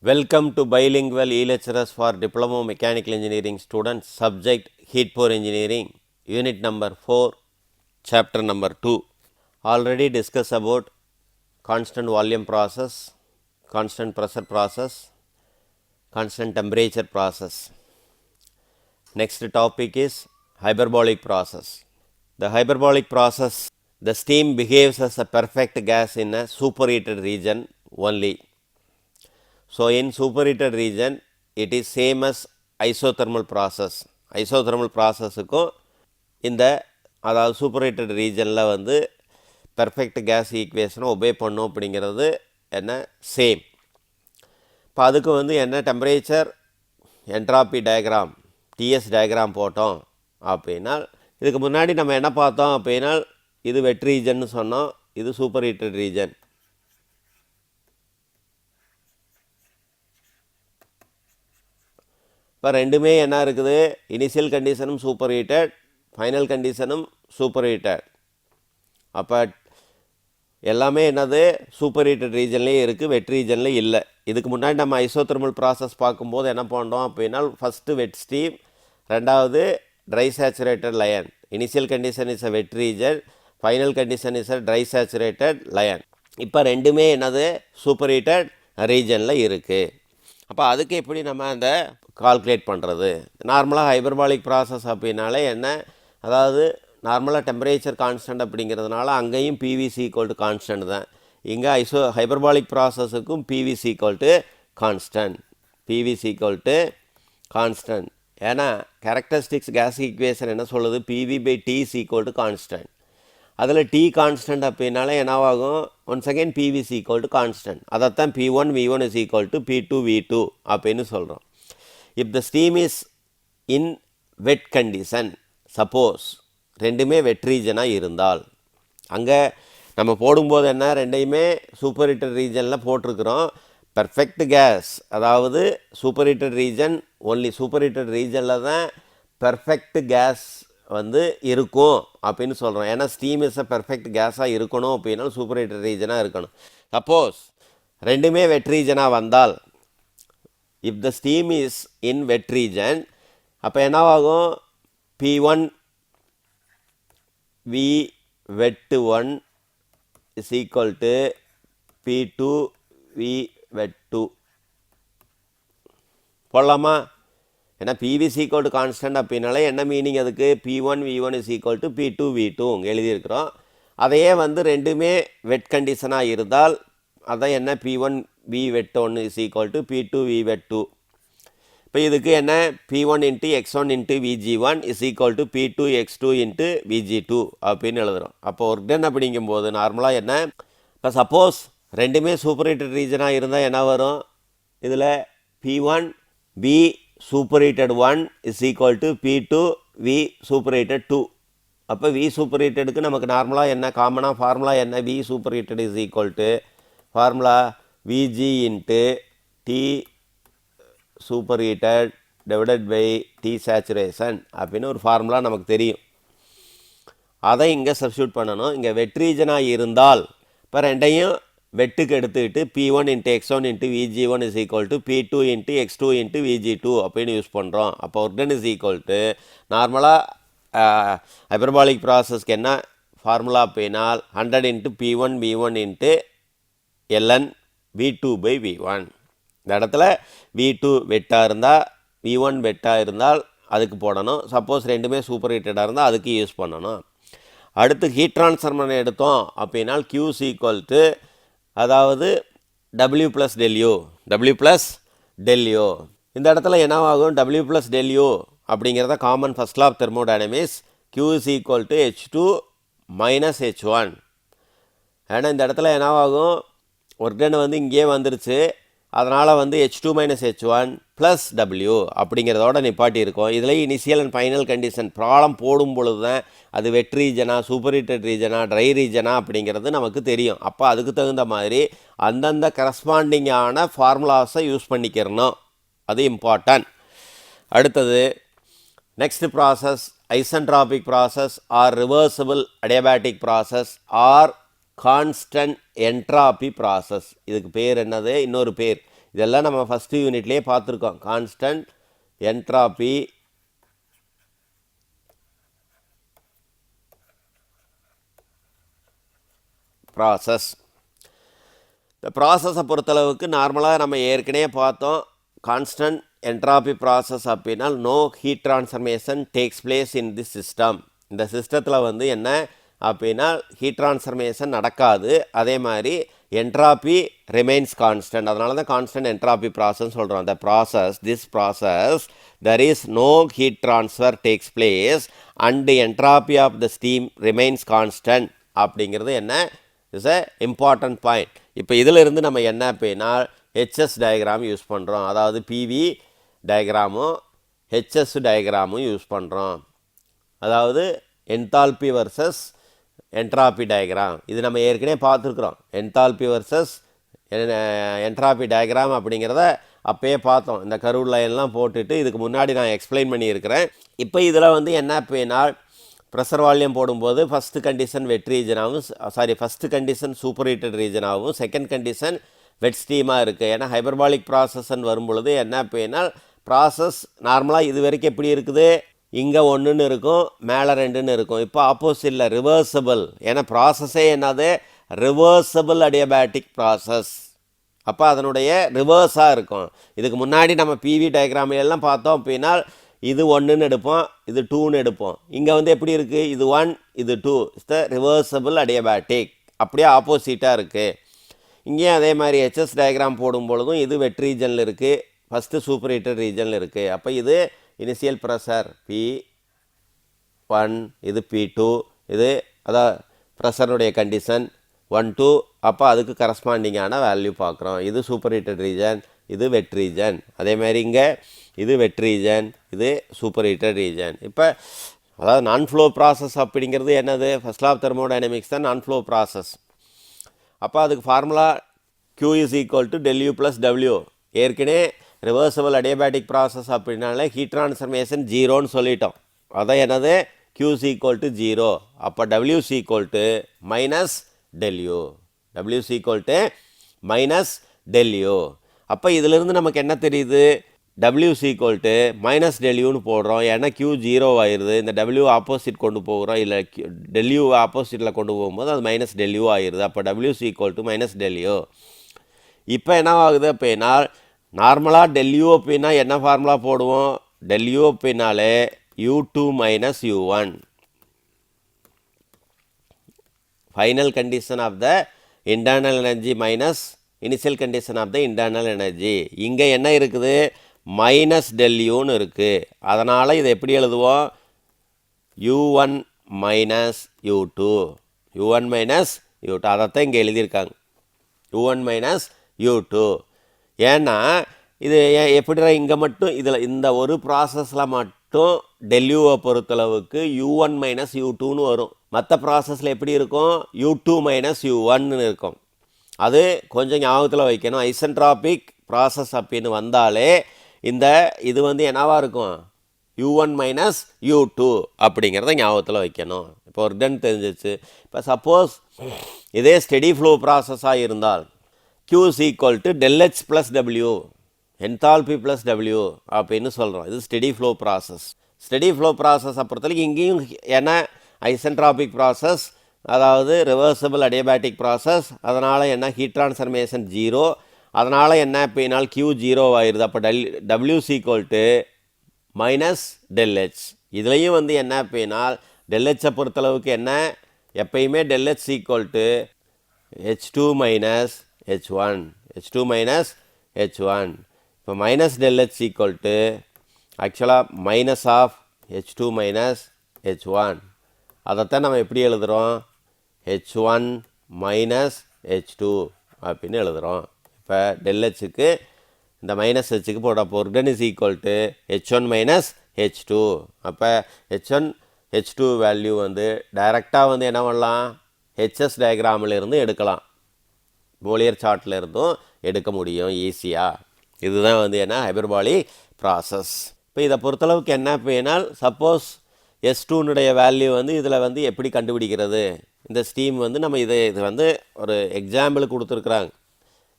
Welcome to bilingual e-lecturers for Diploma Mechanical Engineering students. Subject Heat Power Engineering, Unit number 4, Chapter number 2. Already discussed about constant volume process, constant pressure process, constant temperature process. Next topic is hyperbolic process. The hyperbolic process, the steam behaves as a perfect gas in a superheated region only. So, in superheated region, it is same as isothermal process. Isothermal processக்கும் இந்த அதாவது சூப்பர்ஹீட்டட் ரீஜனில் வந்து perfect case ஈக்குவேஷனை obey பண்ணும் அப்படிங்கிறது என்ன same. இப்போ அதுக்கு வந்து என்ன temperature entropy diagram DS diagram போட்டோம் அப்படின்னா இதுக்கு முன்னாடி நம்ம என்ன பார்த்தோம் அப்படின்னா இது வெட் ரீஜன்னு சொன்னோம், இது சூப்பர்ஹீட்டட் ரீஜன். இப்போ ரெண்டுமே என்ன இருக்குது, இனிஷியல் கண்டிஷனும் சூப்பர் ஹீட்டட், ஃபைனல் கண்டிஷனும் சூப்பர் ஹீட்டட். அப்போ எல்லாமே என்னது சூப்பர் ஹீட்டட் ரீஜன்லேயே இருக்குது, வெட் ரீஜன்லேயே இல்லை. இதுக்கு முன்னாடி நம்ம ஐசோதெர்மல் ப்ராசஸ் பார்க்கும்போது என்ன பண்ணோம் அப்படின்னா ஃபஸ்ட்டு வெட் ஸ்டீம், ரெண்டாவது dry saturated line. Initial condition is a wet region, final condition is a dry saturated line. இப்போ ரெண்டுமே என்னது சூப்பர் ஹீட்டட் ரீஜனில் இருக்குது. அப்போ அதுக்கு எப்படி நம்ம அந்த கால்குலேட் பண்ணுறது? நார்மலாக ஹைபர்பாலிக் ப்ராசஸ் அப்படின்னாலே என்ன, அதாவது நார்மலாக டெம்பரேச்சர் கான்ஸ்டன்ட் அப்படிங்கிறதுனால அங்கேயும் பிவிசி ஈக்குவல் டு கான்ஸ்டன்ட் தான். இங்கே ஹைபர்பாலிக் ப்ராசஸுக்கும் PVC equal to constant, PVC equal to constant. ஏன்னா கேரக்டரிஸ்டிக்ஸ் கேஸ் ஈக்குவேஷன் என்ன சொல்லுது, PV by T is equal to constant. அதில் டி கான்ஸ்டன்ட் அப்படின்னால என்னவாகும், once again PVC equal to constant. அதைத்தான் P1 V1 is equal to P2 V2 அப்படின்னு சொல்கிறோம். If the steam is in wet condition, suppose ரெண்டுமே wet ரீஜனாக இருந்தால், அங்கே நம்ம போடும்போது என்ன ரெண்டையுமே சூப்பர் ஹீட்டட் ரீஜனில் போட்டிருக்கிறோம். பெர்ஃபெக்ட் கேஸ், அதாவது super heated region only, super heated ரீஜனில் தான் பெர்ஃபெக்ட் கேஸ் வந்து இருக்கும் அப்படின்னு சொல்கிறோம். ஏன்னா ஸ்டீம் இஸ் அ பெர்ஃபெக்ட் கேஸாக இருக்கணும் அப்படின்னா சூப்பர் ஹீட்டட் ரீஜனாக இருக்கணும். சப்போஸ் ரெண்டுமே வெட் ரீஜனாக வந்தால், if the steam is in wet region, அப்போ என்னவாகும், P1 V wet 1 is equal to P2 V wet 2 போடலாமா? ஏன்னா பிவிசி ஈக்குவல் டு கான்ஸ்டன்ட் அப்படின்னாலே என்ன மீனிங், அதுக்கு P1 V1 is equal to P2 V2 எழுதியிருக்கிறோம். அதையே வந்து ரெண்டுமே வெட் கண்டிஷனாக இருந்தால் அதான் என்ன P1 V wet 1 is equal to P2 V wet 2. இப்போ இதுக்கு என்ன P1 into X1 into VG1 is equal to P2 X2 into VG2 அப்படின்னு எழுதுகிறோம். அப்போ ஒர்க் டன் அப்படிங்கும்போது நார்மலாக என்ன, இப்போ சப்போஸ் ரெண்டுமே சூப்பர் ஹீட்டட் ரீஜனாக இருந்தால் என்ன வரும், இதில் P1 V superheated 1 is equal to P2 V superheated 2. அப்போ V superheatedக்கு நமக்கு நார்மலாக என்ன காமனாக ஃபார்முலா என்ன, V superheated is equal to formula VG into T superheated divided by T saturation அப்படின்னு ஒரு ஃபார்முலா நமக்கு தெரியும். அதை இங்கே சப்ஸ்டியூட் பண்ணணும். இங்கே வெட் ரீஜனாக இருந்தால் இப்போ ரெண்டையும் வெட்டுக்கு எடுத்துக்கிட்டு P1 into X1 into VG1 is equal to P2 into X2 into VG2 அப்படின்னு யூஸ் பண்ணுறோம். அப்போ work done is equal to நார்மலாக ஹைபர்பாலிக் ப்ராசஸ்க்கு என்ன ஃபார்முலா அப்படின்னால் 100 into P1 V1 into ln V2 by V1. இந்த இடத்துல V2 வெட்டாக இருந்தால் V1 வெட்டாக இருந்தால் அதுக்கு போடணும். சப்போஸ் ரெண்டுமே சூப்பர் ஹீட்டடாக இருந்தால் அதுக்கு யூஸ் பண்ணணும். அடுத்து ஹீட் ட்ரான்ஸ்ஃபர்மர் எடுத்தோம் அப்படின்னால் Q இஸ் ஈக்குவல் டு அதாவது W plus del U, W plus del U. இந்த இடத்துல என்னவாகும், W ப்ளஸ் டெல்யூ அப்படிங்கிறத common first law of thermodynamics, Q is equal to H2 minus H1. ஏன்னா இந்த இடத்துல என்னவாகும், ஒர்க் டன் வந்து இங்கேயே வந்துருச்சு, அதனால் வந்து H2 minus H1 plus W அப்படிங்கிறதோட நிப்பாட்டி இருக்கும். இதில் initial and final condition problem போடும் பொழுது தான் அது வெட் ரீஜனா சூப்பர் ஹீட்டட் ரீஜனா ட்ரை ரீஜனா அப்படிங்கிறது நமக்கு தெரியும். அப்போ அதுக்கு தகுந்த மாதிரி அந்தந்த கரஸ்பாண்டிங்கான ஃபார்முலாஸை யூஸ் பண்ணிக்கிறணும், அது இம்பார்ட்டன்ட். அடுத்தது next process isentropic process or reversible adiabatic process or constant entropy process. இதுக்கு பேர் என்னது, இன்னொரு பேர் இதெல்லாம் நம்ம ஃபஸ்ட்டு யூனிட்லேயே பார்த்துருக்கோம். Constant entropy process. இந்த ப்ராசஸை பொறுத்தளவுக்கு நார்மலாக நம்ம ஏற்கனவே பார்த்தோம். கான்ஸ்டன்ட் என்ட்ராபி ப்ராசஸ் அப்படின்னா no heat transformation takes place in the system. இந்த சிஸ்டத்தில் வந்து என்ன அப்படின்னா ஹீட் ட்ரான்ஸ்ஃபர்மேஷன் நடக்காது. அதே மாதிரி என்ட்ராபி ரிமைன்ஸ் கான்ஸ்டன்ட். அதனால தான் கான்ஸ்டன்ட் என்ட்ராபி ப்ராசஸ் சொல்கிறோம். அந்த process this process there is no heat transfer takes place and the entropy of the steam remains constant அப்படிங்கிறது என்ன இஸ் அ இம்பார்ட்டன்ட் பாயிண்ட். இப்போ இதிலிருந்து நம்ம என்ன அப்படின்னா ஹெச்எஸ் டயக்ராம் யூஸ் பண்ணுறோம். அதாவது பிவி டயக்ராமும் ஹெச்எஸ் டயக்ராமும் யூஸ் பண்ணுறோம். அதாவது என்தால்பி வர்சஸ் என்ட்ராபி டயக்ராம். இது நம்ம ஏற்கனவே பார்த்துருக்குறோம். என்தால்பி வர்சஸ் என்ட்ராபி டயக்ராம் அப்படிங்கிறத அப்போயே பார்த்தோம். இந்த கர்வ் லைன்லாம் போட்டுட்டு இதுக்கு முன்னாடி நான் எக்ஸ்பிளைன் பண்ணியிருக்கிறேன். இப்போ இதில் வந்து என்ன அப்படின்னா ப்ரெஷர் வால்யூம் போடும்போது ஃபஸ்ட்டு கண்டிஷன் வெட் ரீஜனாகவும் ஃபஸ்ட்டு கண்டிஷன் சூப்பர் ஹீட்டட் ரீஜனாகவும் செகண்ட் கண்டிஷன் வெட் ஸ்டீமாக இருக்குது. ஏன்னா ஹைபர்பாலிக் ப்ராசஸ்ன்னு வரும்பொழுது என்ன அப்படின்னா ப்ராசஸ் நார்மலாக இது வரைக்கும் எப்படி இருக்குது, இங்கே 1ன்னு இருக்கும், மேலே 2ன்னு இருக்கும். இப்போ ஆப்போசிட்டில் ரிவர்சபிள். ஏன்னா ப்ராசஸே என்னது ரிவர்சபிள் அடியபேட்டிக் ப்ராசஸ். அப்போ அதனுடைய ரிவர்ஸாக இருக்கும். இதுக்கு முன்னாடி நம்ம பிவி டயக்ராமிலெல்லாம் பார்த்தோம் அப்படின்னா இது 1ன்னு எடுப்போம், இது 2ன்னு எடுப்போம். இங்கே வந்து எப்படி இருக்குது, இது 1 இது 2 இஸ் த ரிவர்சபிள் அடியபேட்டிக். அப்படியே ஆப்போசிட்டாக இருக்குது. இங்கேயும் அதே மாதிரி ஹெச்எஸ் டயக்ராம் போடும் பொழுதும் இது வெட் ரீஜனில் இருக்குது, ஃபஸ்ட்டு சூப்பர் ஹீட்டட் ரீஜனில் இருக்குது. அப்போ இது இனிஷியல் ப்ரெஷர் P1, இது P2, இது அதான் ப்ரெஷருடைய கண்டிஷன் 1 2. அப்போ அதுக்கு கரஸ்பாண்டிங்கான வேல்யூ பார்க்குறோம். இது சூப்பர் ஹீட்டட் ரீஜன், இது வெட் ரீஜன். அதேமாதிரி இங்கே இது வெட் ரீஜன், இது சூப்பர் ஹீட்டட் ரீஜன். இப்போ அதாவது நான் ஃப்ளோ ப்ராசஸ் அப்படிங்கிறது என்னது, ஃபர்ஸ்ட் லா ஆஃப் தெர்மோடைனமிக்ஸ் தான் நான் ஃப்ளோ ப்ராசஸ். அப்போ அதுக்கு formula Q is equal to del U plus W. ஏற்கனவே ரிவர்சபிள் அடியபேட்டிக் ப்ராசஸ் அப்படின்னாலே ஹீட் ட்ரான்ஸ்ஃபர்மேஷன் 0ன்னு சொல்லிட்டோம். அதான் என்னது Q is equal to 0. அப்போ W is equal to minus del U. W is equal to minus del U. அப்போ இதிலிருந்து நமக்கு என்ன தெரியுது, W is equal to minus del Uன்னு போடுறோம். ஏன்னா Q 0 ஆயிடுது. இந்த W ஆப்போசிட் கொண்டு போகிறோம், இல்லை del U ஆப்போசிட்டில் கொண்டு போகும்போது அது மைனஸ் del U ஆயிடுது. அப்போ W is equal to minus del U. இப்போ என்ன ஆகுது அப்படின்னா நார்மலாக del U அப்படின்னா என்ன ஃபார்முலா போடுவோம், del U அப்படின்னாலே U2 minus U1. Final condition of the internal energy minus initial condition of the internal energy. இங்கே என்ன இருக்குது, மைனஸ் del Uன்னு இருக்குது. அதனால் இதை எப்படி எழுதுவோம், U1 minus U2, U1 minus U2. அதைத்தான் இங்கே எழுதியிருக்காங்க, U1 மைனஸ் U2. ஏன்னா இது எப்படி இங்கே மட்டும் இதில் இந்த ஒரு ப்ராசஸில் மட்டும் del Uவை பொறுத்தளவுக்கு U1 மைனஸ் U2ன்னு வரும். மற்ற ப்ராசஸில் எப்படி இருக்கும், U2 மைனஸ் U1ன்னு இருக்கும். அது கொஞ்சம் ஞாபகத்தில் வைக்கணும். ஐசென்ட்ராபிக் ப்ராசஸ் அப்படின்னு வந்தாலே இந்த இது வந்து என்னவாக இருக்கும், U1 மைனஸ் U2 அப்படிங்கிறத ஞாபகத்தில் வைக்கணும். இப்போ ஒரு டன் தெரிஞ்சிச்சு. இப்போ சப்போஸ் இதே ஸ்டெடி ஃப்ளோ ப்ராசஸாக இருந்தால் Q is equal to del H plus W, enthalpy plus W அப்படின்னு சொல்கிறோம். இது steady flow process. Steady flow process பொறுத்தவரைக்கும் இங்கேயும் என்ன ஐசென்ட்ராபிக் ப்ராசஸ், அதாவது ரிவர்சபிள் அடியபேட்டிக் ப்ராசஸ். அதனால் என்ன ஹீட் ட்ரான்ஸ்ஃபர்மேஷன் 0. அதனால் என்ன அப்படின்னால் Q 0 ஆயிடுது. அப்போ W is equal to minus del H. இதுலேயும் வந்து என்ன அப்படின்னால் del Hஐ பொறுத்தளவுக்கு என்ன, எப்பயுமே del H equal to H2 minus H1, H2 minus H1. இப்போ minus del H equal to ஆக்சுவலாக minus of H2 minus H1. அதைத்தான் நம்ம எப்படி எழுதுகிறோம், H1 மைனஸ் H2 அப்படின்னு எழுதுகிறோம். இப்போ del Hக்கு இந்த மைனஸ் Hக்கு போட written is equal to H1 minus H2. அப்போ H1 H2 வேல்யூ வந்து டைரெக்டாக வந்து என்ன பண்ணலாம், ஹெச்எஸ் டயக்ராமில் இருந்து எடுக்கலாம், போலியர் சார்ட்டில் இருந்தும் எடுக்க முடியும் ஈஸியாக. இதுதான் வந்து என்ன ஹைபர்பாலிக் ப்ராசஸ். இப்போ இதை பொறுத்தளவுக்கு என்ன அப்படின்னால் சப்போஸ் S2னுடைய வேல்யூ வந்து இதில் வந்து எப்படி கண்டுபிடிக்கிறது, இந்த ஸ்டீம் வந்து நம்ம இது வந்து ஒரு எக்ஸாம்பிள் கொடுத்துருக்குறாங்க.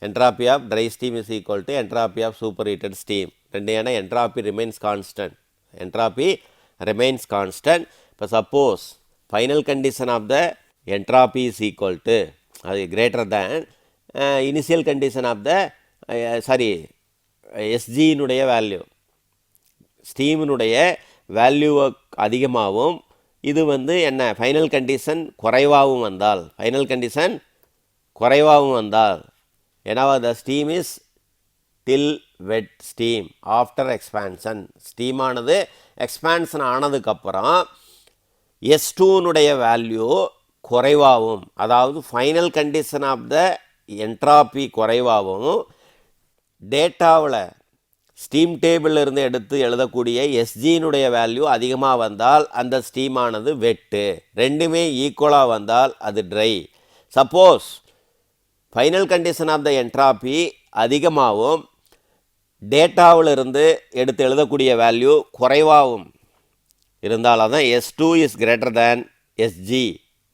entropy of dry steam is equal to entropy of superheated steam. ரெண்டு ஏன்னா entropy remains constant. Entropy remains constant. இப்போ suppose final condition of the entropy is equal to அது greater than initial condition of the SG-னுடைய value, ஸ்டீமினுடைய வேல்யூவை அதிகமாகவும் இது வந்து என்ன ஃபைனல் கண்டிஷன் குறைவாகவும் வந்தால், ஃபைனல் கண்டிஷன் குறைவாகவும் வந்தால் ஏன்னா the steam is still wet steam after expansion, ஸ்டீமானது எக்ஸ்பான்ஷன் ஆனதுக்கப்புறம் S2னுடைய வேல்யூ குறைவாகவும், அதாவது final condition of the entropy குறைவாகவும் டேட்டாவில் ஸ்டீம் டேபிளில் இருந்து எடுத்து எழுதக்கூடிய எஸ்ஜியினுடைய வேல்யூ அதிகமாக வந்தால் அந்த ஸ்டீமானது வெட்டு. ரெண்டுமே ஈக்குவலாக வந்தால் அது dry. Suppose final condition of the entropy அதிகமாகவும் டேட்டாவில் இருந்து எடுத்து எழுதக்கூடிய வேல்யூ குறைவாகவும் இருந்தால் அதான் S2 is greater than SG,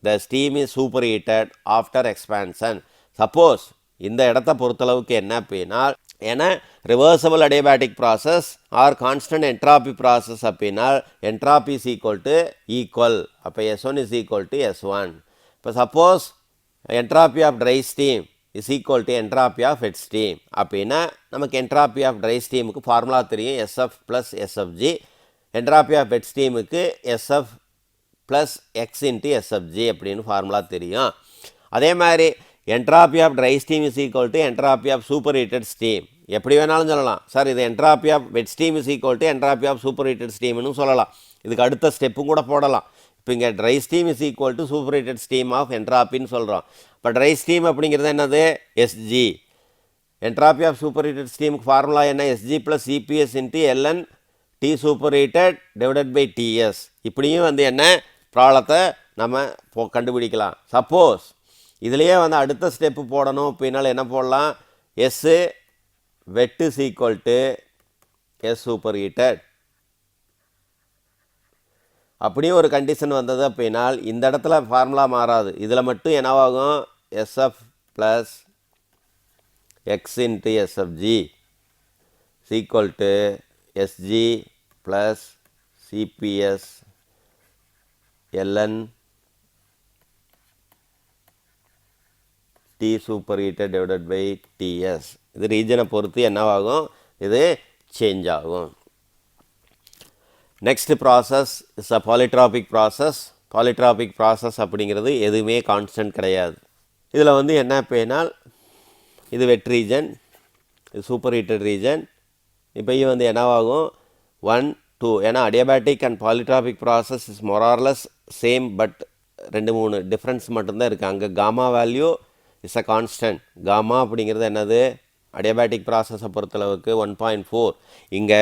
the steam is super heated after expansion. Suppose இந்த இடத்த பொறுத்தளவுக்கு என்ன அப்படின்னா, ஏன்னா reversible adiabatic process or constant entropy process அப்படின்னா என்ட்ராபி இஸ் ஈக்குவல். அப்போ S1 is equal to S1. இப்போ suppose entropy of dry steam is equal to entropy of wet steam அப்படின்னா நமக்கு என்ட்ராபி ஆஃப் ட்ரை ஸ்டீமுக்கு ஃபார்முலா தெரியும், SF plus SFG. Entropy of wet ஸ்டீமுக்கு SF plus X into SFG அப்படின்னு formula தெரியும். அதே மாதிரி entropy of dry steam is equal to entropy of super heated steam. எப்படி வேணாலும் சொல்லலாம் சார், இது entropy of wet steam is equal to entropy of super heated ஸ்டீம்னு சொல்லலாம். இதுக்கு அடுத்த ஸ்டெப்பும் கூட போடலாம். இப்போ இங்கே dry steam is equal to super heated steam of என்ட்ராபின்னு சொல்கிறோம். இப்போ ட்ரை ஸ்டீம் அப்படிங்கிறது என்னது SG. Entropy of super heated ஸ்டீமுக்கு ஃபார்முலா என்ன, SG plus CPS into LN T super heated divided by TS. இப்படியும் வந்து என்ன ப்ராப்ளத்தை நம்ம கண்டுபிடிக்கலாம். சப்போஸ் இதுலேயே வந்து அடுத்த ஸ்டெப்பு போடணும் அப்படின்னால என்ன போடலாம், S wet is equal to S super heated. அப்படியும் ஒரு கண்டிஷன் வந்தது அப்படின்னால் இந்த இடத்துல ஃபார்முலா மாறாது, இதில் மட்டும் என்னவாகும் SF plus X into SFG equal to SG plus CPS LN T super heated divided by TS. இது ரீஜனை பொறுத்து என்னவாகும், இது சேஞ்ச் ஆகும். Next process is a polytropic process. Polytropic process அப்படிங்கிறது எதுவுமே கான்ஸ்டன்ட் கிடையாது. இதில் வந்து என்ன அப்படின்னால் இது வெட் ரீஜன், இது சூப்பர் ஹீட்டட் ரீஜன். இப்போயும் வந்து என்னவாகும் 1 2, ஏன்னா adiabatic and polytropic process is more or less same, but 2-3 difference மட்டும்தான் இருக்குது. அங்கே gamma value is a constant. Gamma அப்படிங்கிறது என்னது, அடியபேட்டிக் ப்ராசஸை பொறுத்தளவுக்கு 1.4. இங்கே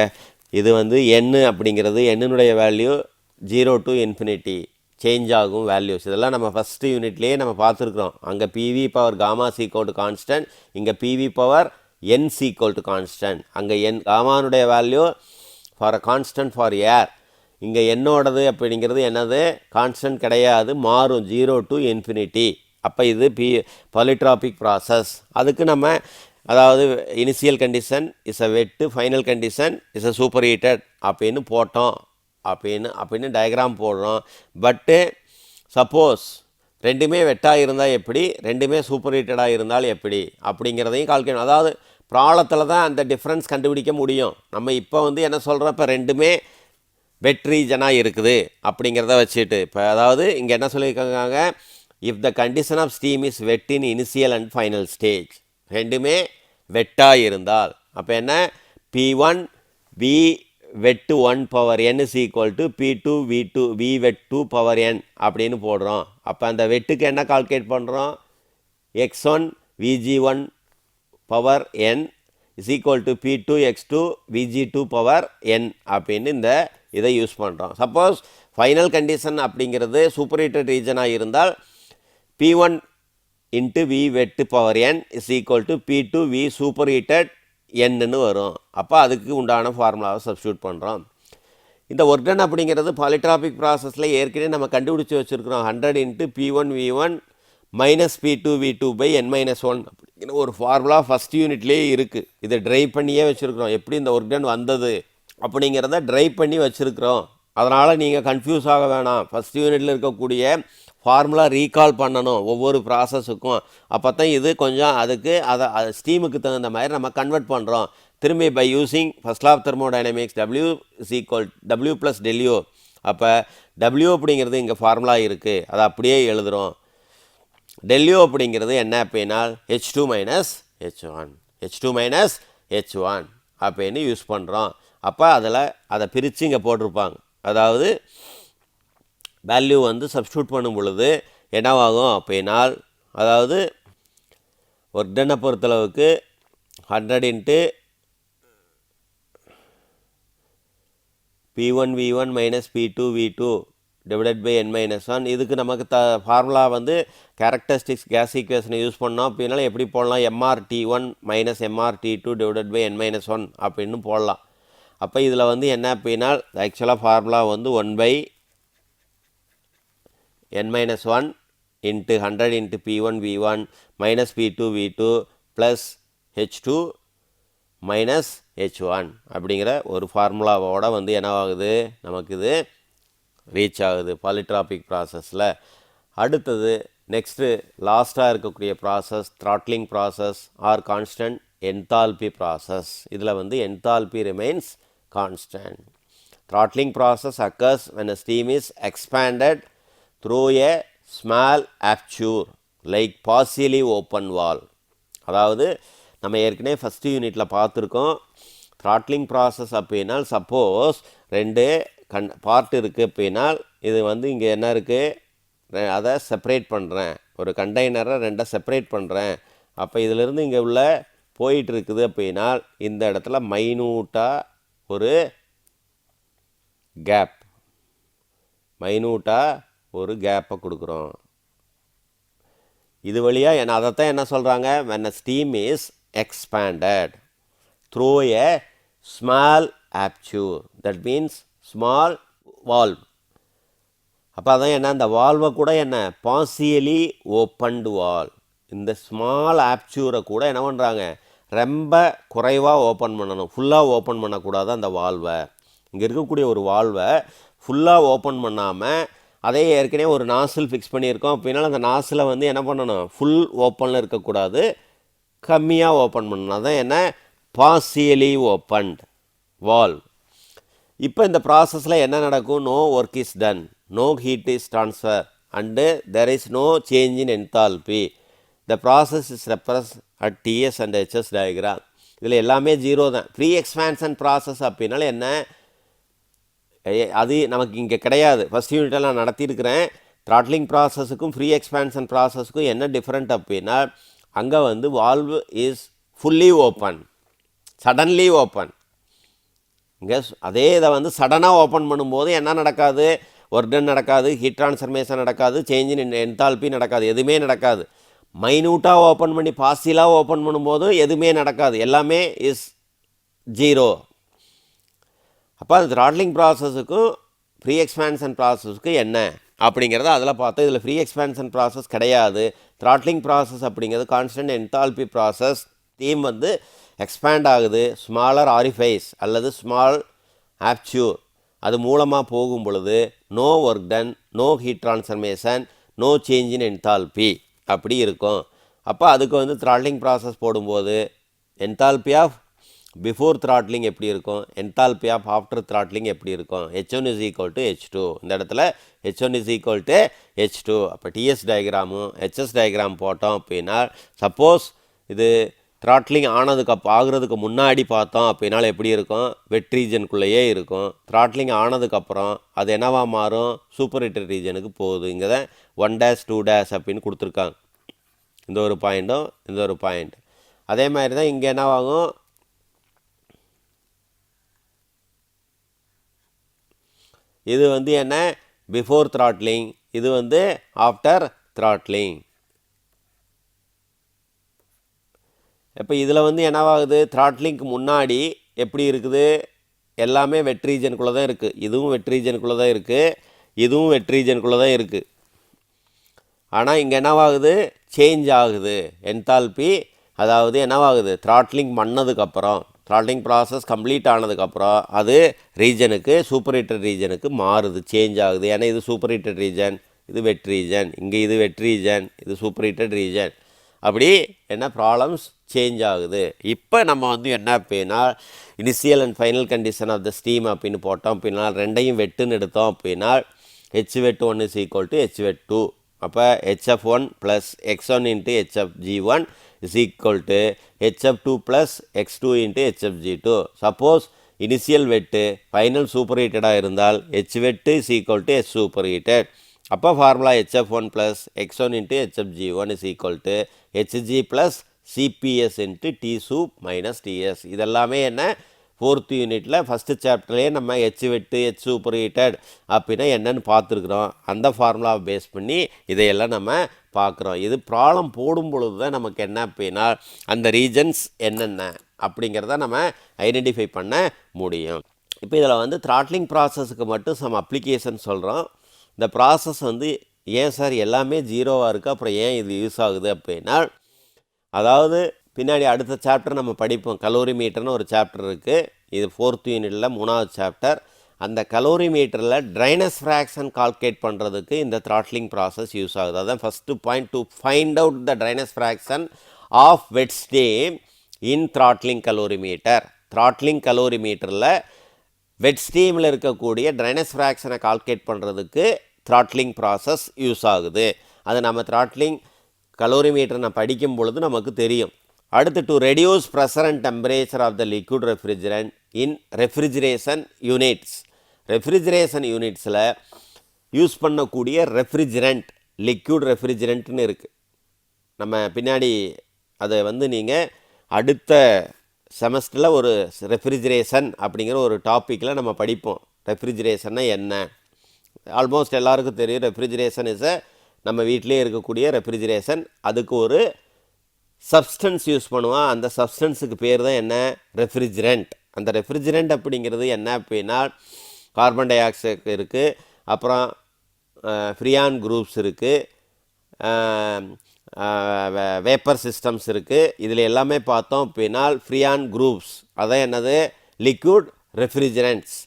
இது வந்து N அப்படிங்கிறது N-னுடைய வேல்யூ 0 to infinity சேஞ்ச் ஆகும் வேல்யூஸ். இதெல்லாம் நம்ம ஃபஸ்ட்டு யூனிட்லேயே நம்ம பார்த்துருக்குறோம். அங்கே PV power gamma is equal to constant, இங்கே PV power N is equal to constant. அங்கே காமானுடைய value for a constant for air. இங்கே என்னோடது அப்படிங்கிறது என்னது கான்ஸ்டன்ட் கிடையாது, மாறும் 0 to infinity. அப்போ இது பாலிட்ராபிக் ப்ராசஸ். அதுக்கு நம்ம அதாவது இனிஷியல் கண்டிஷன் இஸ் அ வெட்டு, final condition is a super heated அப்படின்னு போட்டோம் அப்படின்னு டயக்ராம் போடுறோம். பட்டு சப்போஸ் ரெண்டுமே வெட்டாக இருந்தால் எப்படி, ரெண்டுமே சூப்பர் ஹீட்டடாக இருந்தால் எப்படி அப்படிங்கிறதையும் கால்குலேட். அதாவது ப்ராப்ளத்தில் தான் அந்த டிஃப்ரென்ஸ் கண்டுபிடிக்க முடியும். நம்ம இப்போ வந்து என்ன சொல்கிறோம், இப்போ ரெண்டுமே வெட் ரீஜனாக இருக்குது அப்படிங்கிறத வச்சுட்டு இப்போ அதாவது இங்கே என்ன சொல்லியிருக்காங்க, if the condition of steam is wet in initial and final stage, ரெண்டுமே வெட்டாக இருந்தால் அப்போ என்ன P1 V wet 1 power n is equal to P2 V wet 2 power n அப்படின்னு போடுறோம். அப்போ அந்த வெட்டுக்கு என்ன கால்குலேட் பண்ணுறோம், X1 VG1 power n is equal to P2 X2 VG2 power n அப்படின்னு இந்த இதை யூஸ் பண்ணுறோம். சப்போஸ் ஃபைனல் கண்டிஷன் அப்படிங்கிறது சூப்பர் ஹீட்டட் ரீஜனாக இருந்தால் P1 இன்ட்டு V வெட்டு power n is equal to P2 V super heated என்னன்னு வரும். அப்போ அதுக்கு உண்டான ஃபார்முலாவை சப்ஸ்டியூட் பண்ணுறோம். இந்த ஒர்க் டன் அப்படிங்கிறது பாலிட்ராபிக் ப்ராசஸில் ஏற்கனவே நம்ம கண்டுபிடிச்சி வச்சுருக்கிறோம். 100 into P1 V1 minus P2V2/n-1 அப்படிங்கிற ஒரு ஃபார்முலா ஃபஸ்ட் யூனிட்லேயே இருக்குது. இதை ட்ரைவ் பண்ணியே வச்சுருக்குறோம். எப்படி இந்த ஒர்க் டன் வந்தது அப்படிங்கிறத ட்ரைவ் பண்ணி வச்சுருக்குறோம். அதனால் நீங்கள் கன்ஃபியூஸ் ஆக வேணாம். ஃபஸ்ட் யூனிட்டில் இருக்கக்கூடிய ஃபார்முலா ரீகால் பண்ணணும் ஒவ்வொரு ப்ராசஸுக்கும். அப்போ தான் இது கொஞ்சம் அதுக்கு அதை ஸ்டீமுக்கு தகுந்த மாதிரி நம்ம கன்வெர்ட் பண்ணுறோம். திரும்பி by using first law of thermodynamics W + ΔU. அப்போ W அப்படிங்கிறது இங்கே ஃபார்முலா இருக்குது, அதை அப்படியே எழுதுகிறோம். ΔU அப்படிங்கிறது என்ன அப்படின்னா H2 - H1 அப்படின்னு யூஸ் பண்ணுறோம். அப்போ அதை பிரித்து இங்கே போட்டிருப்பாங்க. அதாவது வேல்யூ வந்து சப்ஸ்டியூட் பண்ணும் பொழுது என்னவாகும் அப்படின்னால், அதாவது ஒர்க் டன்னை பொறுத்தளவுக்கு 100 × P1V1 - P2V2 /n-1. இதுக்கு நமக்கு ஃபார்முலா வந்து கேரக்டரிஸ்டிக்ஸ் கேஸ் ஈக்குவேஷனை யூஸ் பண்ணோம் அப்படின்னா எப்படி போடலாம், MrT1 - MrT2 /n-1 அப்படின்னு போடலாம். அப்போ இதில் வந்து என்ன அப்படின்னா ஆக்சுவலாக ஃபார்முலா வந்து 1/n-1 × 100 × P1V1 - P2V2 + H2 - H1 அப்படிங்கிற ஒரு ஃபார்முலாவோட வந்து என்னவாகுது, நமக்கு இது ரீச் ஆகுது பாலிட்ராபிக் ப்ராசஸில். அடுத்தது நெக்ஸ்ட்டு லாஸ்ட்டாக இருக்கக்கூடிய process throttling process or constant enthalpy process. இதில் வந்து enthalpy remains constant. Throttling process occurs when a steam is expanded through a small aperture like partially open valve. அதாவது நம்ம ஏற்கனவே ஃபஸ்ட்டு யூனிட்டில் பார்த்துருக்கோம். த்ராட்லிங் ப்ராசஸ் அப்படின்னா சப்போஸ் 2 பார்ட் இருக்குது அப்படின்னா இது வந்து இங்கே என்ன இருக்குது, அதை செப்பரேட் பண்ணுறேன், ஒரு கண்டெய்னரை 2 செப்பரேட் பண்ணுறேன். அப்போ இதிலிருந்து இங்கே உள்ள போயிட்டு இருக்குது அப்படின்னா இந்த இடத்துல மைனூட்டாக ஒரு கேப்பை கொடுக்குறோம். இது வழியாக அதைத்தான் என்ன சொல்கிறாங்க, when a steam is expanded through a small aperture, that means small valve. அப்போ அதான் என்ன, அந்த வால்வை கூட என்ன பார்சியலி ஓப்பன்டு வால்வ். இந்த ஸ்மால் ஆப்ச்சூரை கூட என்ன பண்ணுறாங்க, ரொம்ப குறைவாக ஓப்பன் பண்ணணும், ஃபுல்லாக ஓப்பன் பண்ணக்கூடாது அந்த வால்வை. இங்கே இருக்கக்கூடிய ஒரு வால்வை ஃபுல்லாக ஓப்பன் பண்ணாமல் அதே ஏற்கனவே ஒரு நாசில் ஃபிக்ஸ் பண்ணியிருக்கோம் அப்படின்னா அந்த நாசிலை வந்து என்ன பண்ணணும், ஃபுல் ஓப்பனில் இருக்கக்கூடாது, கம்மியாக ஓப்பன் பண்ணணும். அதான் என்ன பார்சியலி ஓப்பன்ட் வால்வ். இப்போ இந்த ப்ராசஸில் என்ன நடக்கும், no work is done, no heat is transferred and there is no change in enthalpy. The process is represented at TS and HS diagram. இதில் எல்லாமே 0 தான். ஃப்ரீ எக்ஸ்பேன்ஷன் ப்ராசஸ் அப்படின்னால என்ன, அது நமக்கு இங்கே கிடையாது. ஃபஸ்ட் யூனிட்டில் நான் நடத்தியிருக்கிறேன். த்ராட்லிங் ப்ராசஸுக்கும் ஃப்ரீ எக்ஸ்பேன்ஷன் ப்ராசஸுக்கும் என்ன டிஃப்ரெண்ட் அப்படின்னா அங்கே வந்து valve is fully open, suddenly open. இங்கே அதே இதை வந்து சடனாக ஓப்பன் பண்ணும்போது என்ன நடக்காது, ஒர்க் டன் நடக்காது, ஹீட் ட்ரான்ஸ்ஃபர்மேஷன் நடக்காது, சேஞ்ச் இன் என்தால்பி நடக்காது, எதுவுமே நடக்காது. மைனூட்டாக ஓப்பன் பண்ணி பார்சியலாக ஓப்பன் பண்ணும்போது எதுவுமே நடக்காது, எல்லாமே இஸ் 0. அப்போ அது த்ராட்லிங் ப்ராசஸுக்கும் ஃப்ரீ எக்ஸ்பேன்ஷன் ப்ராசஸுக்கும் என்ன அப்படிங்கிறத அதில் பார்த்தோம். இதில் ஃப்ரீ எக்ஸ்பேன்ஷன் ப்ராசஸ் கிடையாது. த்ராட்லிங் ப்ராசஸ் அப்படிங்கிறது கான்ஸ்டன்ட் என்தால்பி ப்ராசஸ். ஸ்டீம் வந்து எக்ஸ்பேண்ட் ஆகுது, ஸ்மாலர் ஆரிஃபைஸ் அல்லது ஸ்மால் ஆப்ச்சூர் அது மூலமாக போகும் பொழுது no work done, no heat transformation, no change in enthalpy அப்படி இருக்கும். அப்போ அதுக்கு வந்து த்ராட்லிங் ப்ராசஸ் போடும்போது என்தால்பி ஆஃப் பிஃபோர் த்ராட்லிங் எப்படி இருக்கும், என்தால்பி ஆஃப் ஆஃப்டர் த்ராட்லிங் எப்படி இருக்கும், H1 = H2. இந்த இடத்துல H1 = H2. அப்போ டிஎஸ் டயக்ராமும் ஹெச்எஸ் டயக்ராம் போட்டோம் அப்படின்னா சப்போஸ் இது த்ராட்லிங் ஆகிறதுக்கு முன்னாடி பார்த்தோம் அப்படின்னால எப்படி இருக்கும், வெட் ரீஜனுக்குள்ளேயே இருக்கும். த்ராட்லிங் ஆனதுக்கப்புறம் அது என்னவா மாறும், சூப்பர் ஹீட்டட் ரீஜனுக்கு போகுது. இங்கே தான் 1 - 2 அப்படின்னு கொடுத்துருக்காங்க. இந்த ஒரு பாயிண்ட்டும் இந்த ஒரு பாயிண்ட். அதே மாதிரி தான் இங்கே என்னவாகும், இது வந்து என்ன பிஃபோர் த்ராட்லிங், இது வந்து ஆஃப்டர் த்ராட்லிங். இப்போ இதில் வந்து என்னவாகுது, த்ராட்லிங்க்கு முன்னாடி எப்படி இருக்குது, எல்லாமே வெட் ரீஜனுக்குள்ளே தான் இருக்குது, இதுவும் வெட் ரீஜனுக்குள்ளே தான் இருக்குது, இதுவும் வெட் ரீஜனுக்குள்ளே தான் இருக்குது. ஆனால் இங்கே என்னவாகுது, சேஞ்ச் ஆகுது என்தால்பி. அதாவது என்னவாகுது, த்ராட்லிங் பண்ணதுக்கப்புறம், த்ராட்லிங் ப்ராசஸ் கம்ப்ளீட் ஆனதுக்கப்புறம் அது ரீஜனுக்கு, சூப்பர் ஹீட்டட் ரீஜனுக்கு மாறுது, சேஞ்ச் ஆகுது. ஏன்னா இது சூப்பர் ஹீட்டட் ரீஜன், இது வெட் ரீஜன், இங்கே இது வெட் ரீஜன், இது சூப்பர் ஹீட்டட் ரீஜன். அப்படி என்ன ப்ராப்ளம்ஸ் சேஞ்ச் ஆகுது. இப்போ நம்ம வந்து என்ன அப்படின்னா initial and final condition of the steam அப்படின்னு போட்டோம் அப்படின்னா, ரெண்டையும் வெட்டுன்னு எடுத்தோம் அப்படின்னா H wet 1 is equal to H wet 2. அப்போ HF1 plus X1 into HFG1 is equal to HF2 plus X2 into HFG2. Suppose initial wet final super ஹீட்டடாக இருந்தால் H wet is equal to H super heated. அப்போ formula HF1 plus X1 into HFG1 is equal to HG plus CPS into T soup minus TS. இதெல்லாமே என்ன, 4th யூனிட்டில் first சாப்டர்லேயே நம்ம H வெட்டு, H super heated அப்படின்னா என்னென்னு பார்த்துருக்குறோம். அந்த ஃபார்முலாவை பேஸ் பண்ணி இதையெல்லாம் நம்ம பார்க்குறோம். இது ப்ராப்ளம் போடும் பொழுது தான் நமக்கு என்ன அப்படின்னா அந்த ரீஜன்ஸ் என்னென்ன அப்படிங்கிறத நம்ம ஐடென்டிஃபை பண்ண முடியும். இப்போ இதில் வந்து த்ராட்லிங் ப்ராசஸுக்கு மட்டும் சம் அப்ளிகேஷன் சொல்கிறோம். இந்த ப்ராசஸ் வந்து ஏன் சார் எல்லாமே ஜீரோவாக இருக்குது, அப்புறம் ஏன் இது யூஸ் ஆகுது அப்படின்னா, அதாவது பின்னாடி அடுத்த சாப்டர் நம்ம படிப்போம். கலோரி மீட்டர்னு ஒரு சாப்டர் இருக்குது. இது 4th யூனிட்டில் 3வது சாப்டர். அந்த கலோரி மீட்டரில் ட்ரைனஸ் ஃப்ராக்ஷன் கால்குலேட் பண்ணுறதுக்கு இந்த த்ராட்லிங் ப்ராசஸ் யூஸ் ஆகுது. அதான் first point, to find out the dryness fraction of wet steam in throttling calorimeter. Throttling கலோரி மீட்டரில் வெட் ஸ்டீமில் இருக்கக்கூடிய ட்ரைனஸ் ஃப்ராக்ஷனை கால்குலேட் பண்ணுறதுக்கு த்ராட்லிங் ப்ராசஸ் யூஸ் ஆகுது. அது நம்ம த்ராட்லிங் கலோரி மீட்டர் நான் படிக்கும் பொழுது நமக்கு தெரியும். அடுத்து, to reduce pressure and temperature of the liquid refrigerant in refrigeration units. Refrigeration யூனிட்ஸில் யூஸ் பண்ணக்கூடிய ரெஃப்ரிஜரண்ட், லிக்விட் ரெஃப்ரிஜரண்ட்னு இருக்குது. நம்ம பின்னாடி அதை வந்து நீங்கள் அடுத்த செமஸ்டரில் ஒரு ரெஃப்ரிஜரேஷன் அப்படிங்கிற ஒரு டாப்பிக்கில் நம்ம படிப்போம். ரெஃப்ரிஜரேஷன்னா என்ன, ஆல்மோஸ்ட் எல்லாருக்கும் தெரியும். ரெஃப்ரிஜரேஷன் இஸ் நம்ம வீட்டிலே இருக்கக்கூடிய ரெஃப்ரிஜரேஷன். அதுக்கு ஒரு சப்ஸ்டன்ஸ் யூஸ் பண்ணுவோம். அந்த சப்ஸ்டன்ஸுக்கு பேர் தான் என்ன, ரெஃப்ரிஜரண்ட். அந்த ரெஃப்ரிஜரண்ட் அப்படிங்கிறது என்ன அப்படின்னா கார்பன் டை ஆக்சைடு இருக்குது, அப்புறம் ஃப்ரியான் குரூப்ஸ் இருக்குது, வேப்பர் சிஸ்டம்ஸ் இருக்குது. இதில் எல்லாமே பார்த்தோம் அப்படின்னா ஃப்ரியான் குரூப்ஸ் அதான் என்னது, லிக்விட் ரெஃப்ரிஜரண்ட்ஸ்.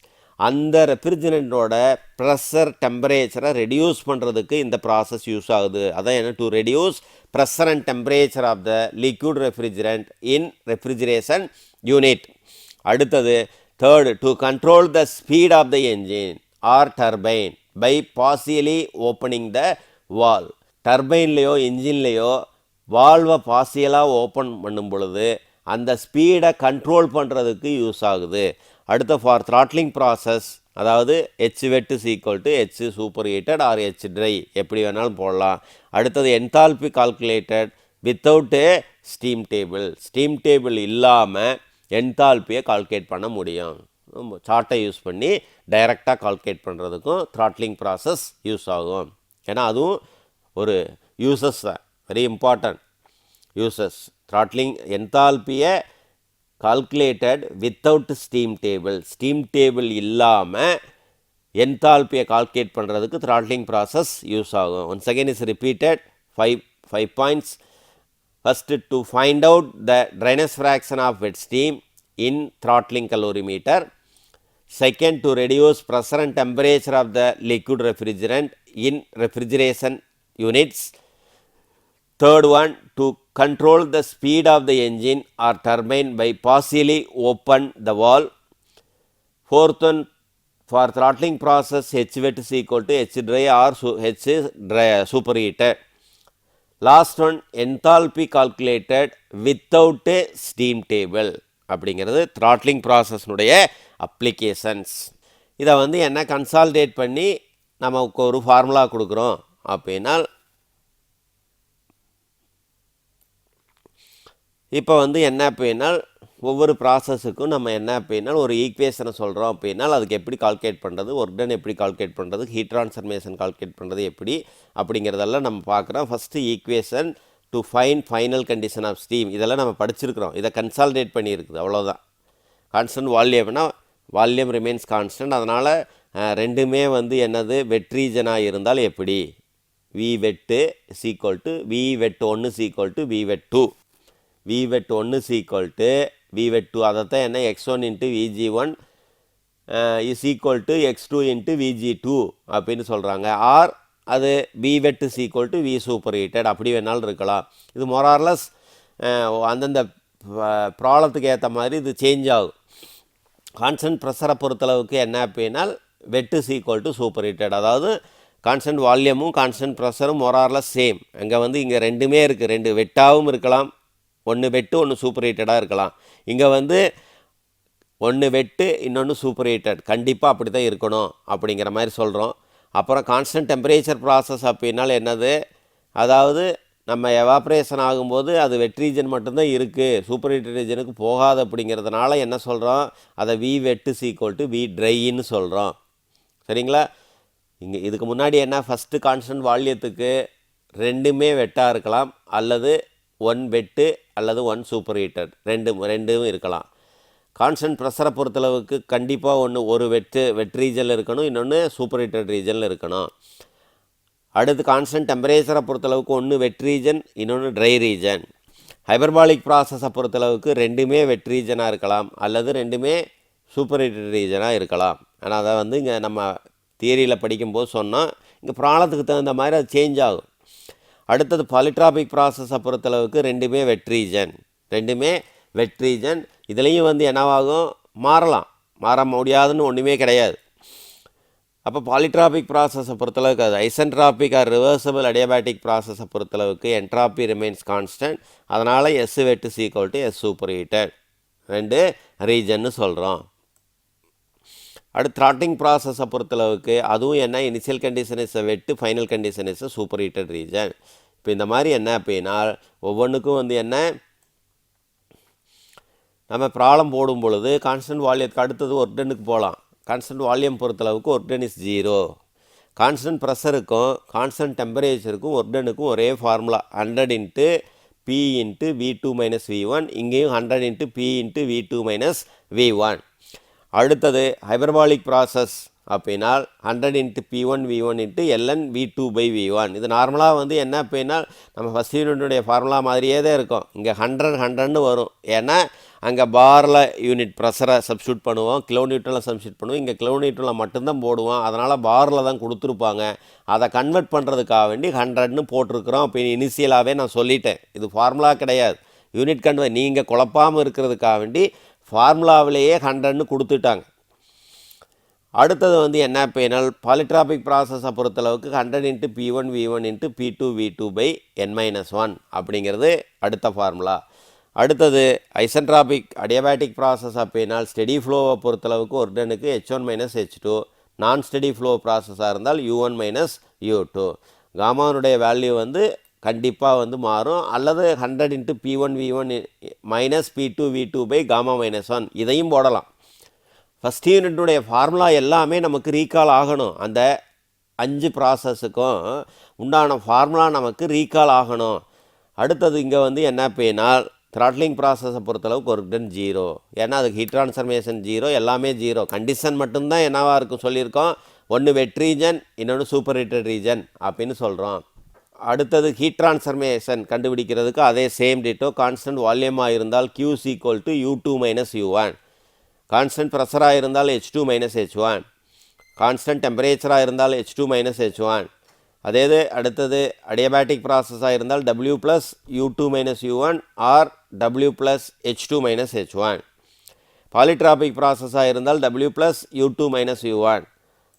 அந்த ரெஃப்ரிஜரண்ட்டோட ப்ரெஷர் டெம்பரேச்சரை ரெடியூஸ் பண்ணுறதுக்கு இந்த ப்ராசஸ் யூஸ் ஆகுது. அதான் என்ன, to reduce pressure and temperature of the liquid refrigerant in refrigeration unit. அடுத்தது third, to control the speed of the engine or turbine by partially opening the valve. டர்பைன்லேயோ இன்ஜின்லேயோ வால்வை பார்சியலாக ஓப்பன் பண்ணும் பொழுது அந்த ஸ்பீடை கண்ட்ரோல் பண்ணுறதுக்கு யூஸ் ஆகுது. அடுத்த, ஃபார் த்ராட்லிங் ப்ராசஸ், அதாவது H wet is equal to H super heated or H dry, எப்படி வேணாலும் போடலாம். அடுத்தது, enthalpy calculated without a steam table. Steam table இல்லாமல் என்தால்பியை கால்குலேட் பண்ண முடியும். சார்ட்டை யூஸ் பண்ணி டைரெக்டாக கால்குலேட் பண்ணுறதுக்கும் த்ராட்லிங் ப்ராசஸ் யூஸ் ஆகும். ஏன்னா அதுவும் ஒரு யூசஸ் தான், வெரி இம்பார்ட்டன்ட் யூசஸ். த்ராட்லிங் என்தால்பியை calculated without steam table, steam table இல்லாமல் என்தால்பியை கால்குலேட் பண்ணுறதுக்கு த்ராட்லிங் ப்ராசஸ் யூஸ் ஆகும். Once again is repeated. 5 points. First, to find out the dryness fraction of wet steam in throttling calorimeter. Second, to reduce pressure and temperature of the liquid refrigerant in refrigeration units. Third one, to control the speed of the engine or turbine by partially open the valve. Fourth one, for throttling process H wet is equal to H dry or H dry superheated. Last one, enthalpy calculated without a steam table. அப்படிங்கிறது throttling process-னுடைய applications. இதை வந்து என்ன consolidated பண்ணி நமக்கு ஒரு formula கொடுக்குறோம் அப்படின்னா, இப்போ வந்து என்ன அப்படின்னா ஒவ்வொரு ப்ராசஸுக்கும் நம்ம என்ன அப்படின்னா ஒரு ஈக்குவேஷனை சொல்கிறோம் அப்படின்னா அதுக்கு எப்படி கால்குலேட் பண்ணுறது, ஒர்க் டன் எப்படி கால்குலேட் பண்ணுறது, ஹீட் ட்ரான்ஸ்ஃபர்மேஷன் கால்குலேட் பண்ணுறது எப்படி அப்படிங்கிறதெல்லாம் நம்ம பார்க்குறோம். First equation to find final condition of steam, இதெல்லாம் நம்ம படிச்சிருக்கிறோம். இதை கன்சால்டேட் பண்ணியிருக்குது, அவ்வளோதான். கான்ஸ்டன்ட் வால்யூம்னா வால்யூம் ரிமைன்ஸ் கான்ஸ்டன்ட். அதனால் ரெண்டுமே வந்து என்னது வெட் ரீஜனாக இருந்தால் எப்படி, V wet is equal to V wet 1 is equal to V wet 2. V wet 1 is equal to V wet 2, அதைத்தான் என்ன x1 into Vg1 is equal to x2 into Vg2 அப்படின்னு சொல்கிறாங்க. ஆர் அது V wet is equal to V super heated அப்படி வேணாலும் இருக்கலாம். இது மொரார்லஸ் அந்தந்த ப்ராப்ளத்துக்கு ஏற்ற மாதிரி இது சேஞ்ச் ஆகும். கான்ஸ்டன்ட் ப்ரெஷரை பொறுத்தளவுக்கு என்ன அப்படின்னா wet is equal to super heated, அதாவது கான்ஸ்டன்ட் வால்யூமும் கான்ஸ்டன்ட் ப்ரெஷரும் மொரார்லஸ் சேம். அங்கே வந்து இங்கே ரெண்டுமே இருக்குது, ரெண்டு வெட்டாகவும் இருக்கலாம், ஒன்று வெட்டு ஒன்று சூப்பர் ஹீட்டடாக இருக்கலாம். இங்கே வந்து ஒன்று வெட்டு இன்னொன்று சூப்பர் ஹீட்டட், கண்டிப்பாக அப்படி தான் இருக்கணும் அப்படிங்கிற மாதிரி சொல்கிறோம். அப்புறம் கான்ஸ்டன்ட் டெம்பரேச்சர் ப்ராசஸ் அப்படின்னால என்னது, அதாவது நம்ம எவாப்ரேஷன் ஆகும்போது அது வெட் ரீஜன் மட்டும்தான் இருக்குது, சூப்பர் ஹீட்டட் ரீஜனுக்கு போகாது. அப்படிங்கிறதுனால என்ன சொல்கிறோம், அதை வி வெட்டு ஈக்குவல் டு வி ட்ரைன்னு சொல்கிறோம். சரிங்களா? இங்கே இதுக்கு முன்னாடி என்ன, ஃபஸ்ட்டு கான்ஸ்டன்ட் வால்யூத்துக்கு ரெண்டுமே வெட்டாக இருக்கலாம், அல்லது ஒன் வெட்டு அல்லது ஒன் சூப்பர் ஹீட்டட், ரெண்டும் இருக்கலாம். கான்ஸ்டன்ட் ப்ரெஷரை பொறுத்தளவுக்கு கண்டிப்பாக ஒரு வெட் ரீஜனில் இருக்கணும், இன்னொன்று சூப்பர் ஹீட்டட் ரீஜனில் இருக்கணும். அடுத்து கான்ஸ்டன்ட் டெம்பரேச்சரை பொறுத்தளவுக்கு ஒன்று வெட் ரீஜன், இன்னொன்று ட்ரை ரீஜன். ஹைபர்பாலிக் ப்ராசஸை பொறுத்தளவுக்கு ரெண்டுமே வெட் ரீஜனாக இருக்கலாம், அல்லது ரெண்டுமே சூப்பர் ஹீட்டட் ரீஜனாக இருக்கலாம். ஆனால் அதை வந்து இங்கே நம்ம தியரியில் படிக்கும்போது சொன்னால், இங்கே ப்ராப்ளத்துக்கு தகுந்த மாதிரி அது சேஞ்ச் ஆகும். அடுத்தது பாலிட்ராபிக் ப்ராசஸை பொறுத்தளவுக்கு ரெண்டுமே வெட் ரீஜன். இதுலேயும் வந்து என்னவாகும், மாற முடியாதுன்னு ஒன்றுமே கிடையாது. அப்போ பாலிட்ராபிக் ப்ராசஸை பொறுத்தளவுக்கு அது ஐசென்ட்ராபிக் ஆர் ரிவர்சபிள் அடியாபேட்டிக் ப்ராசஸை பொறுத்தளவுக்கு என்ட்ராப்பி ரிமைன்ஸ் கான்ஸ்டன்ட், அதனால் S wet equal to S super heated, ரெண்டு ரீஜன்னு சொல்கிறோம். அடுத்து த்ராட்டிங் ப்ராசஸை பொறுத்தளவுக்கு அதுவும் என்ன, initial condition is wet, final condition is super heated region. இப்போ இந்த மாதிரி என்ன அப்படின்னா ஒவ்வொன்றுக்கும் வந்து என்ன, நம்ம ப்ராப்ளம் போடும் பொழுது கான்ஸ்டன்ட் வால்யூத்துக்கு அடுத்தது ஒர்க் டனுக்கு போகலாம். கான்ஸ்டன்ட் வால்யூம் பொறுத்தளவுக்கு ஒர்க் டன் இஸ் 0. கான்ஸ்டன்ட் ப்ரெஷருக்கும் கான்ஸ்டன்ட் டெம்பரேச்சருக்கும் ஒர்க் டனுக்கும் ஒரே formula, 100 into P into V2 minus V1. இங்கேயும் 100 into P into V2 minus V1. அடுத்தது ஹைபர்பாலிக் ப்ராசஸ் அப்படின்னா 100 into P1 V1 into ln V2 by V1. இது நார்மலாக வந்து என்ன அப்படின்னா நம்ம ஃபஸ்ட் யூனிட்டுடைய ஃபார்முலா மாதிரியே தான் இருக்கும். இங்கே 100ன்னு வரும், ஏன்னா அங்கே பாரில் யூனிட் ப்ரெஷரை சப்ஸ்டியூட் பண்ணுவோம், கிலோ நியூட்டனில் சப்ஸ்டியூட் பண்ணுவோம். இங்கே கிலோ நியூட்டனில் மட்டும்தான் போடுவோம், அதனால் பாரில் தான் கொடுத்துருப்பாங்க. அதை கன்வெர்ட் பண்ணுறதுக்காக வேண்டி 100ன்னு போட்டிருக்கிறோம். அப்படின்னு இனிஷியலாகவே நான் சொல்லிட்டேன், இது ஃபார்முலா கிடையாது, யூனிட் கன்வெர்ட். நீங்கள் குழப்பாமல் இருக்கிறதுக்காக வேண்டி ஃபார்முலாவிலேயே 100ன்னு கொடுத்துட்டாங்க. அடுத்தது வந்து என்ன பேனல், பாலிட்ராபிக் ப்ராசஸை பொறுத்தளவுக்கு 100 into P1 V1 into P2 V2 by n-1 அப்படிங்கிறது அடுத்த ஃபார்முலா. அடுத்தது ஐசென்ட்ராபிக் அடியாபேட்டிக் ப்ராசஸ் அப்படின்னால் ஸ்டெடி ஃப்ளோவை பொறுத்தளவுக்கு ஒரு டனுக்கு H1 மைனஸ் H2, நான் ஸ்டெடி ஃப்ளோ ப்ராசஸாக இருந்தால் U1 மைனஸ் U2. காமாவுடைய வேல்யூ வந்து கண்டிப்பாக வந்து மாறும், அல்லது 100 into P1 V1 minus P2 V2 by gamma minus 1 இதையும் போடலாம். ஃபஸ்ட் யூனிட்டுடைய ஃபார்முலா எல்லாமே நமக்கு ரீகால் ஆகணும், அந்த 5 ப்ராசஸுக்கும் உண்டான ஃபார்முலா நமக்கு ரீகால் ஆகணும். அடுத்தது இங்கே வந்து என்ன பேனால் த்ராட்லிங் ப்ராசஸை பொறுத்தளவுக்கு ஒர்க் டன் 0, ஏன்னா அதுக்கு ஹீட் ட்ரான்ஸ்ஃபர்மேஷன் 0, எல்லாமே 0. கண்டிஷன் மட்டும்தான் என்னவாக இருக்கும் சொல்லியிருக்கோம், ஒன்று வெட் ரீஜன் இன்னொன்று சூப்பர் ஹீட்டட் ரீஜன் அப்படின்னு சொல்கிறோம். அடுத்தது ஹீட் ட்ரான்ஸ்ஃபர்மேஷன் கண்டுபிடிக்கிறதுக்கு அதே சேம் டேட்டோ, கான்ஸ்டன்ட் வால்யூமாக இருந்தால் Q equal to U2 minus U1, constant ப்ரெஷராக இருந்தால் H2 மைனஸ் H1, கான்ஸ்டன்ட் டெம்பரேச்சராக இருந்தால் H2 மைனஸ் H1. அதே அடுத்தது அடியாபேட்டிக் ப்ராசஸாக இருந்தால் W plus U2 minus U1 or W plus H2 minus H1. Polytropic ப்ராசஸாக இருந்தால் W plus U2 minus U1.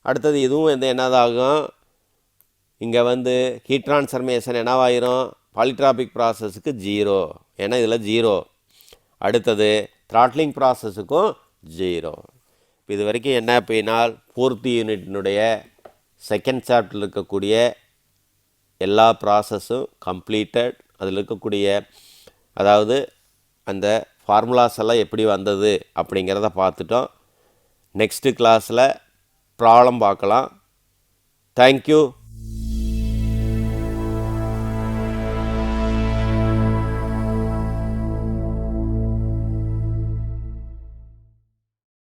அடுத்தது இதுவும் வந்து என்னதாகும், இங்கே வந்து ஹீட் ட்ரான்ஸ்ஃபர்மேஷன் என்னவாயிரும், பாலிட்ராபிக் ப்ராசஸுக்கு 0, ஏன்னா இதில் 0. அடுத்தது த்ராட்லிங் ப்ராசஸுக்கும் 0. இது வரைக்கும் என்ன அப்படின்னால் 4th யூனிட்டினுடைய செகண்ட் சாப்டரில் இருக்கக்கூடிய எல்லா ப்ராசஸும் கம்ப்ளீட்டட். அதில் இருக்கக்கூடிய அதாவது அந்த ஃபார்முலாஸ் எல்லாம் எப்படி வந்தது அப்படிங்கிறத பார்த்துட்டோம். நெக்ஸ்ட்டு கிளாஸில் ப்ராப்ளம் பார்க்கலாம். தேங்க்யூ.